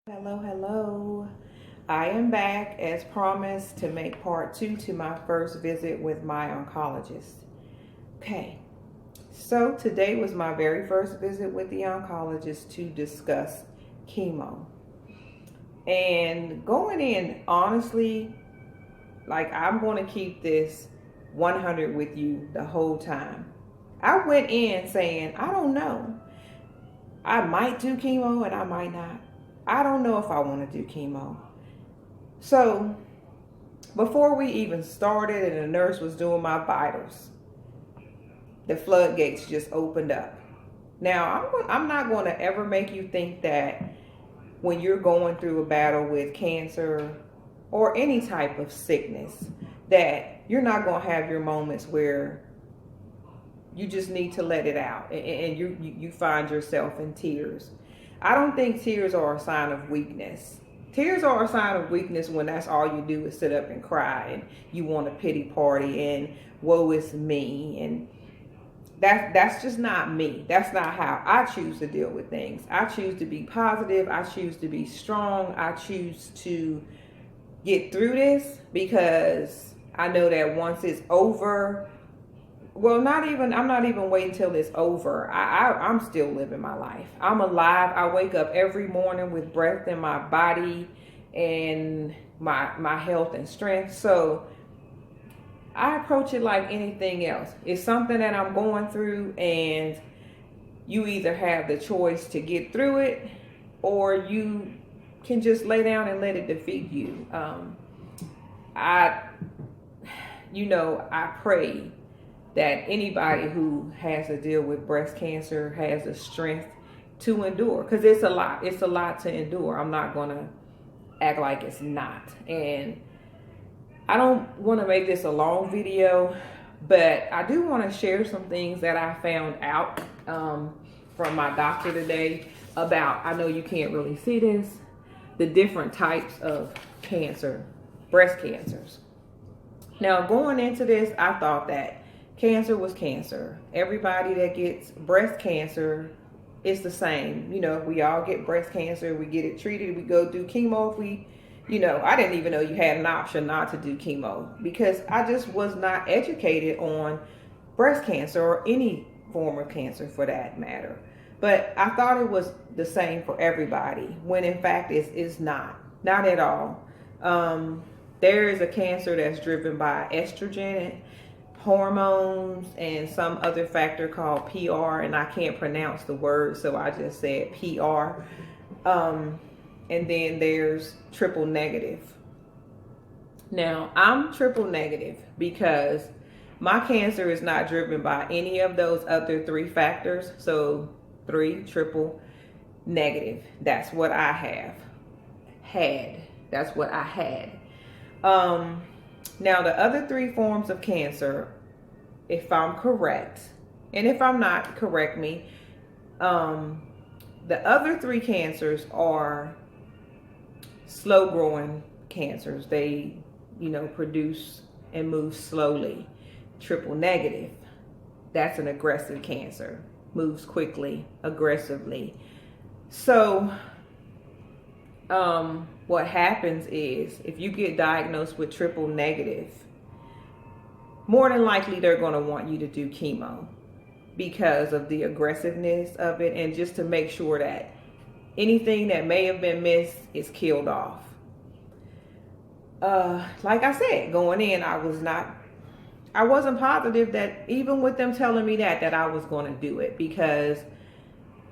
Hello. I am back as promised to make part two to my first visit with my oncologist. Okay, so today was my very first visit with the oncologist to discuss chemo. And going in, honestly, like I'm going to keep this 100 with you the whole time. I went in saying, I don't know. I might do chemo and I might not. I don't know if I want to do chemo. So before we even started and the nurse was doing my vitals, the floodgates just opened up. Now, I'm not going to ever make you think that when you're going through a battle with cancer or any type of sickness, that you're not going to have your moments where you just need to let it out and you find yourself in tears. I don't think tears are a sign of weakness. Tears are a sign of weakness when that's all you do is sit up and cry and you want a pity party and woe is me, and that's just not me. That's not how I choose to deal with things. I choose to be positive. I choose to be strong. I choose to get through this because I know that once it's over, well, I'm not even waiting till it's over. I'm still living my life. I'm alive. I wake up every morning with breath in my body and my health and strength. So I approach it like anything else. It's something that I'm going through, and you either have the choice to get through it or you can just lay down and let it defeat you. I pray that anybody who has to deal with breast cancer has the strength to endure, because it's a lot to endure. I'm not going to act like it's not. And I don't want to make this a long video, but I do want to share some things that I found out from my doctor today about, I know you can't really see this, the different types of cancer, breast cancers. Now, going into this, I thought that cancer was cancer. Everybody that gets breast cancer is the same. We all get breast cancer. We get it treated. We go do chemo. I didn't even know you had an option not to do chemo because I just was not educated on breast cancer or any form of cancer for that matter. But I thought it was the same for everybody when in fact it's not at all. There is a cancer that's driven by estrogen, hormones, and some other factor called PR, and I can't pronounce the word, so I just said PR. And then there's triple negative. Now, I'm triple negative because my cancer is not driven by any of those other three factors. So 3 triple negative. That's what I have had. That's what I had. Now, the other 3 forms of cancer, if I'm correct, and if I'm not, correct me, the other 3 cancers are slow growing cancers. They, produce and move slowly. Triple negative, that's an aggressive cancer, moves quickly, aggressively. So, what happens is if you get diagnosed with triple negative, more than likely they're going to want you to do chemo because of the aggressiveness of it, and just to make sure that anything that may have been missed is killed off. Like I said, going in, I wasn't positive that even with them telling me that I was going to do it, because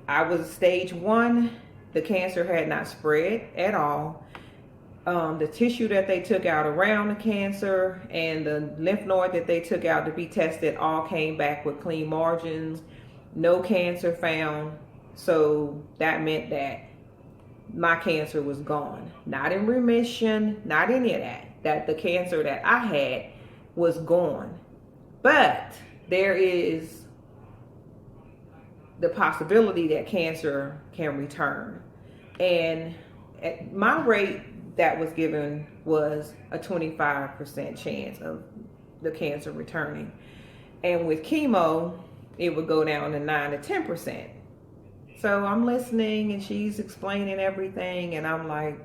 I was stage 1. The cancer had not spread at all. The tissue that they took out around the cancer and the lymph node that they took out to be tested all came back with clean margins, no cancer found. So that meant that my cancer was gone. Not in remission, not any of that. That the cancer that I had was gone. But there is the possibility that cancer can return. And at my rate that was given was a 25% chance of the cancer returning. And with chemo, it would go down to 9 to 10%. So I'm listening and she's explaining everything, and I'm like,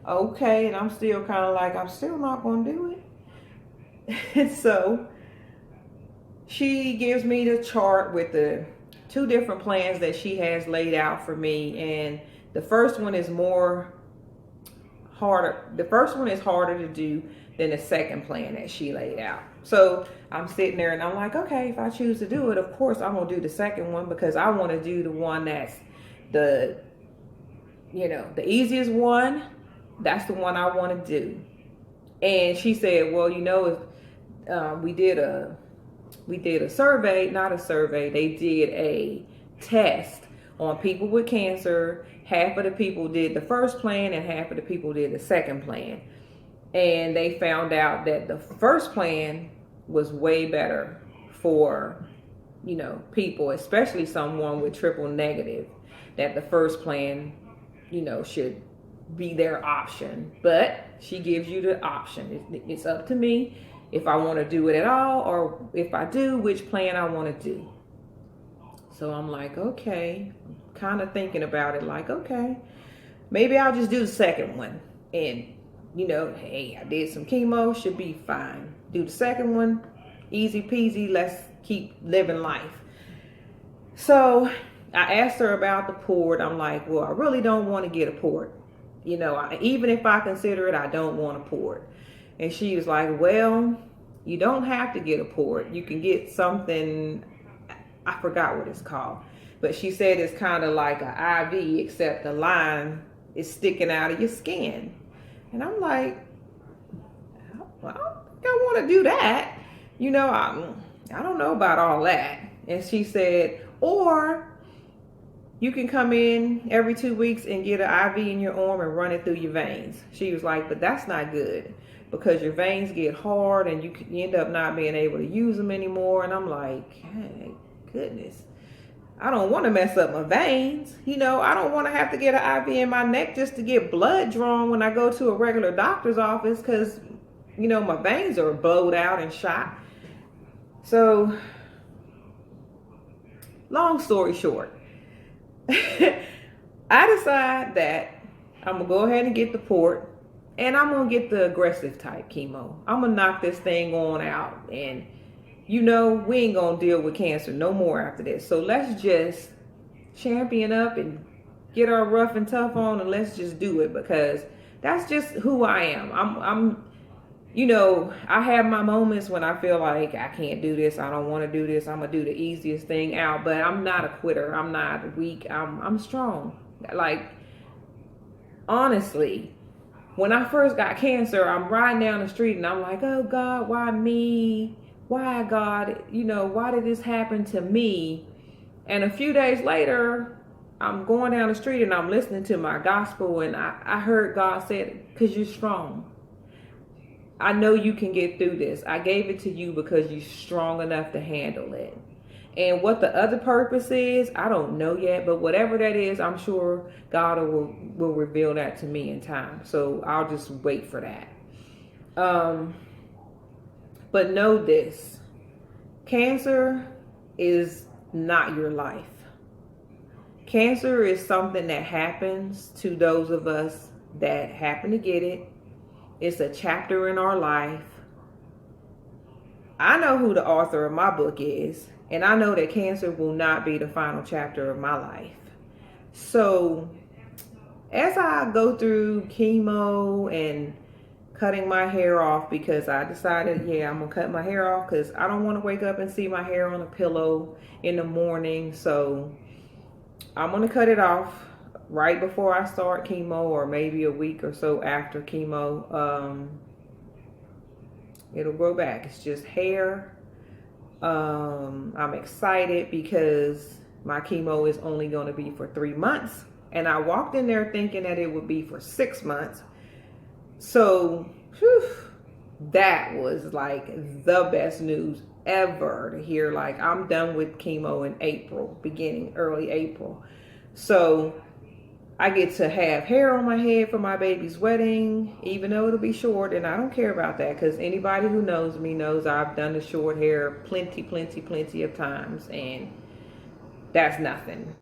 okay. And I'm still kind of like, I'm still not going to do it. So she gives me the chart with the 2 different plans that she has laid out for me. And the first one is harder. The first one is harder to do than the second plan that she laid out. So I'm sitting there and I'm like, okay, if I choose to do it, of course I'm gonna do the second one, because I want to do the one that's the easiest one. That's the one I want to do. And she said, well, if we did a survey, not a survey, they did a test on people with cancer. Half of the people did the first plan and half of the people did the second plan. And they found out that the first plan was way better for, people, especially someone with triple negative, that the first plan, should be their option. But she gives you the option. It's up to me if I want to do it at all, or if I do, which plan I want to do. So I'm like, okay, kind of thinking about it like, okay, maybe I'll just do the second one. And, hey, I did some chemo, should be fine. Do the second one, easy peasy, let's keep living life. So I asked her about the port. I'm like, well, I really don't want to get a port. Even if I consider it, I don't want a port. And she was like, well, you don't have to get a port. You can get something, I forgot what it's called. But she said it's kind of like an IV, except the line is sticking out of your skin. And I'm like, well, I don't think I want to do that. I don't know about all that. And she said, or you can come in every 2 weeks and get an IV in your arm and run it through your veins. She was like, but that's not good, because your veins get hard and you end up not being able to use them anymore. And I'm like, hey, goodness, I don't want to mess up my veins. I don't want to have to get an IV in my neck just to get blood drawn when I go to a regular doctor's office, because, my veins are blowed out and shot. So, long story short, I decide that I'm going to go ahead and get the port, and I'm going to get the aggressive type chemo. I'm going to knock this thing on out, and we ain't going to deal with cancer no more after this. So let's just champion up and get our rough and tough on, and let's just do it, because that's just who I am. I have my moments when I feel like I can't do this. I don't want to do this. I'm going to do the easiest thing out, but I'm not a quitter. I'm not weak. I'm strong. Like, honestly, when I first got cancer, I'm riding down the street and I'm like, oh God, why me? Why, God, why did this happen to me? And a few days later, I'm going down the street and I'm listening to my gospel, and I heard God said, because you're strong. I know you can get through this. I gave it to you because you're strong enough to handle it. And what the other purpose is, I don't know yet, but whatever that is, I'm sure God will reveal that to me in time. So I'll just wait for that. But know this, cancer is not your life. Cancer is something that happens to those of us that happen to get it. It's a chapter in our life. I know who the author of my book is, and I know that cancer will not be the final chapter of my life. So as I go through chemo and cutting my hair off, because I decided, I'm going to cut my hair off because I don't want to wake up and see my hair on a pillow in the morning. So I'm going to cut it off right before I start chemo, or maybe a week or so after chemo. It'll grow back. It's just hair. I'm excited because my chemo is only going to be for 3 months. And I walked in there thinking that it would be for 6 months. So that was like the best news ever to hear. Like, I'm done with chemo in April, early April. So I get to have hair on my head for my baby's wedding, even though it'll be short, and I don't care about that, because anybody who knows me knows I've done the short hair plenty of times, and that's nothing.